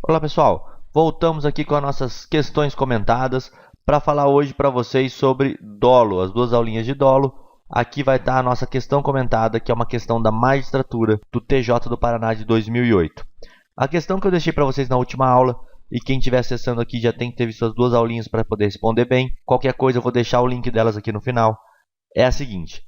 Olá pessoal, voltamos aqui com as nossas questões comentadas para falar hoje para vocês sobre dolo, as duas aulinhas de dolo. Aqui vai estar a nossa questão comentada, que é uma questão da magistratura do TJ do Paraná de 2008. A questão que eu deixei para vocês na última aula, e quem estiver acessando aqui já tem que ter visto as duas aulinhas para poder responder bem. Qualquer coisa eu vou deixar o link delas aqui no final. É a seguinte: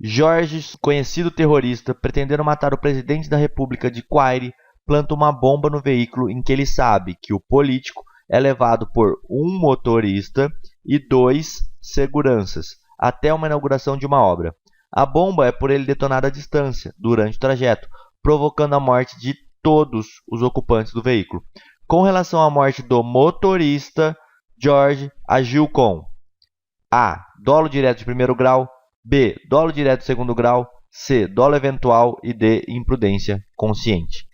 Jorge, conhecido terrorista, pretendendo matar o presidente da República de Quaire, planta uma bomba no veículo em que ele sabe que o político é levado por um motorista e 2 seguranças até uma inauguração de uma obra. A bomba é por ele detonada à distância, durante o trajeto, provocando a morte de todos os ocupantes do veículo. Com relação à morte do motorista, Jorge agiu com A. Dolo direto de primeiro grau, B. Dolo direto de segundo grau, C. Dolo eventual e D. Imprudência consciente.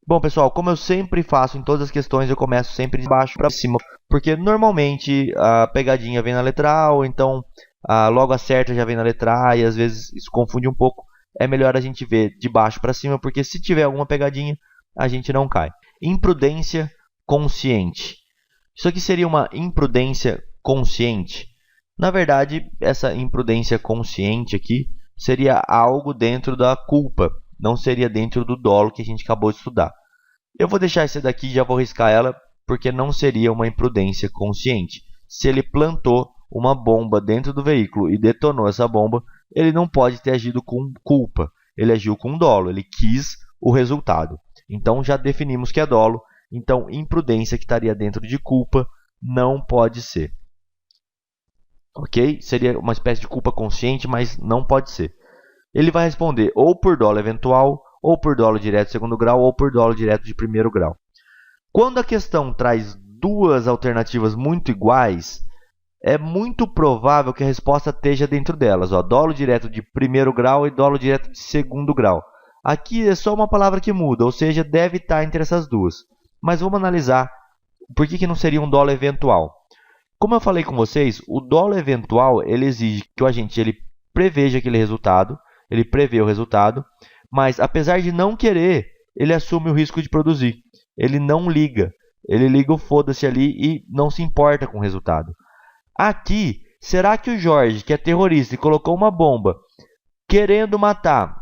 Bom, pessoal, como eu sempre faço em todas as questões, eu começo sempre de baixo para cima, porque normalmente a pegadinha vem na letra A, ou então logo a certa já vem na letra A, e às vezes isso confunde um pouco. É melhor a gente ver de baixo para cima, porque se tiver alguma pegadinha, a gente não cai. Imprudência consciente. Isso aqui seria uma imprudência consciente. Na verdade, essa imprudência consciente aqui seria algo dentro da culpa, não seria dentro do dolo que a gente acabou de estudar. Eu vou deixar esse daqui e já vou riscar ela, porque não seria uma imprudência consciente. Se ele plantou uma bomba dentro do veículo e detonou essa bomba, ele não pode ter agido com culpa. Ele agiu com dolo, ele quis o resultado. Então já definimos que é dolo, então imprudência que estaria dentro de culpa não pode ser. Ok? Seria uma espécie de culpa consciente, mas não pode ser. Ele vai responder ou por dolo eventual, ou por dolo direto de segundo grau, ou por dolo direto de primeiro grau. Quando a questão traz duas alternativas muito iguais, é muito provável que a resposta esteja dentro delas. Dolo direto de primeiro grau e dolo direto de segundo grau. Aqui é só uma palavra que muda, ou seja, deve estar entre essas duas. Mas vamos analisar por que não seria um dolo eventual. Como eu falei com vocês, o dolo eventual ele exige que o agente preveja aquele resultado, ele prevê o resultado, mas apesar de não querer, ele assume o risco de produzir. Ele não liga, ele liga o foda-se ali e não se importa com o resultado. Aqui, será que o Jorge, que é terrorista e colocou uma bomba, querendo matar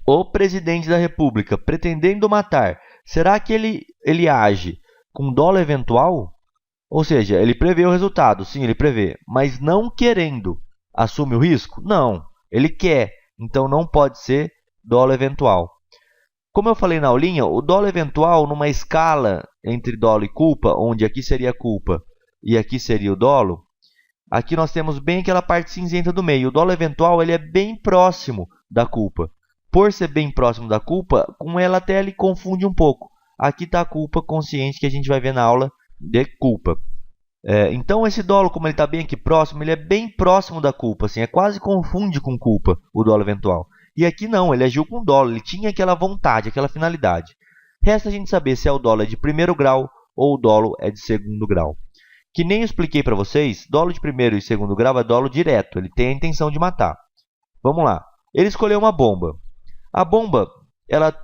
o presidente da República, pretendendo matar, será que ele age com dolo eventual? Ou seja, ele prevê o resultado, sim, ele prevê, mas não querendo, assume o risco? Não, ele quer, então não pode ser dolo eventual. Como eu falei na aulinha, o dolo eventual, numa escala entre dolo e culpa, onde aqui seria a culpa e aqui seria o dolo, aqui nós temos bem aquela parte cinzenta do meio. O dolo eventual ele é bem próximo da culpa. Por ser bem próximo da culpa, com ela até ele confunde um pouco. Aqui está a culpa consciente que a gente vai ver na aula de culpa. Então esse dolo, como ele está bem aqui próximo, ele é bem próximo da culpa, assim, quase confunde com culpa o dolo eventual. E aqui não, ele agiu com dolo, ele tinha aquela vontade, aquela finalidade. Resta a gente saber se o dolo é de primeiro grau ou o dolo é de segundo grau. Que nem eu expliquei para vocês, dolo de primeiro e segundo grau é dolo direto, ele tem a intenção de matar. Vamos lá, ele escolheu uma bomba. A bomba, ela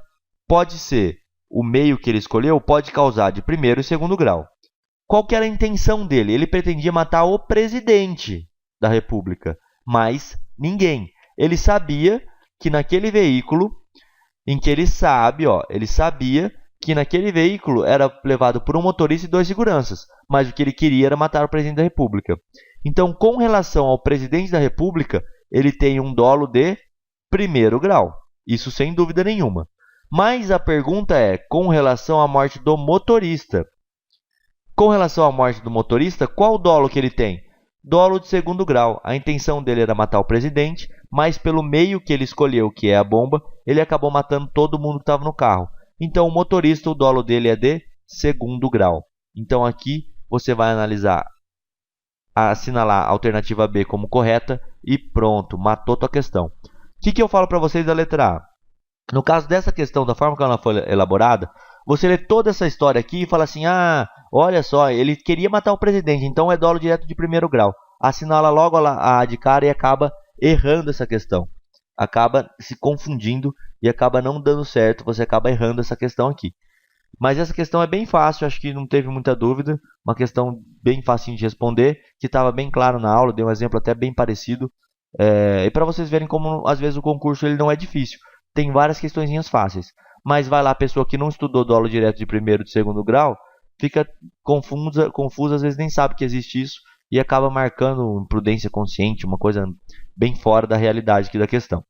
pode ser, o meio que ele escolheu pode causar de primeiro e segundo grau. Qual que era a intenção dele? Ele pretendia matar o presidente da República, mas ninguém. Ele sabia que naquele veículo, em que ele sabia que naquele veículo era levado por um motorista e 2 seguranças, mas o que ele queria era matar o presidente da República. Então, com relação ao presidente da República, ele tem um dolo de primeiro grau, isso sem dúvida nenhuma. Mas a pergunta é, com relação à morte do motorista. Com relação à morte do motorista, qual o dolo que ele tem? Dolo de segundo grau. A intenção dele era matar o presidente, mas pelo meio que ele escolheu, que é a bomba, ele acabou matando todo mundo que estava no carro. Então, o motorista, o dolo dele é de segundo grau. Então, aqui você vai assinalar a alternativa B como correta e pronto, matou tua questão. O que eu falo para vocês da letra A? No caso dessa questão, da forma que ela foi elaborada, você lê toda essa história aqui e fala assim, olha só, ele queria matar o presidente, então é dolo direto de primeiro grau. Assinala logo a de cara e acaba errando essa questão. Acaba se confundindo e acaba não dando certo, você acaba errando essa questão aqui. Mas essa questão é bem fácil, acho que não teve muita dúvida. Uma questão bem facinho de responder, que estava bem claro na aula, dei um exemplo até bem parecido. E para vocês verem como às vezes o concurso ele não é difícil. Tem várias questõezinhas fáceis. Mas vai lá, a pessoa que não estudou dolo direto de primeiro e de segundo grau, fica confusa, às vezes nem sabe que existe isso e acaba marcando imprudência consciente, uma coisa bem fora da realidade aqui da questão.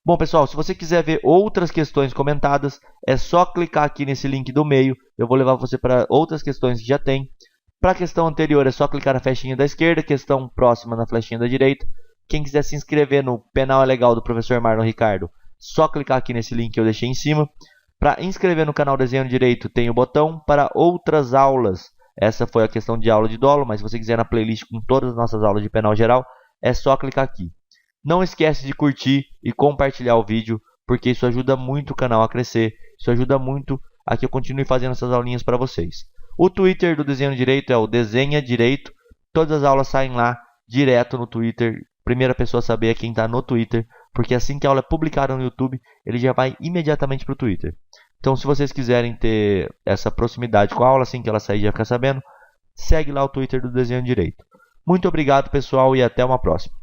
Bom, pessoal, se você quiser ver outras questões comentadas, é só clicar aqui nesse link do meio. Eu vou levar você para outras questões que já tem. Para a questão anterior, é só clicar na flechinha da esquerda, questão próxima na flechinha da direita. Quem quiser se inscrever no Penal é Legal do professor Marlon Ricardo, só clicar aqui nesse link que eu deixei em cima. Para inscrever no canal Desenho Direito, tem o botão para outras aulas. Essa foi a questão de aula de dolo, mas se você quiser na playlist com todas as nossas aulas de penal geral, é só clicar aqui. Não esquece de curtir e compartilhar o vídeo, porque isso ajuda muito o canal a crescer. Isso ajuda muito a que eu continue fazendo essas aulinhas para vocês. O Twitter do Desenho Direito é o Desenha Direito. Todas as aulas saem lá, direto no Twitter. Primeira pessoa a saber é quem está no Twitter, porque assim que a aula é publicada no YouTube, ele já vai imediatamente para o Twitter. Então, se vocês quiserem ter essa proximidade com a aula, assim que ela sair já ficar sabendo, segue lá o Twitter do Desenho Direito. Muito obrigado, pessoal, e até uma próxima.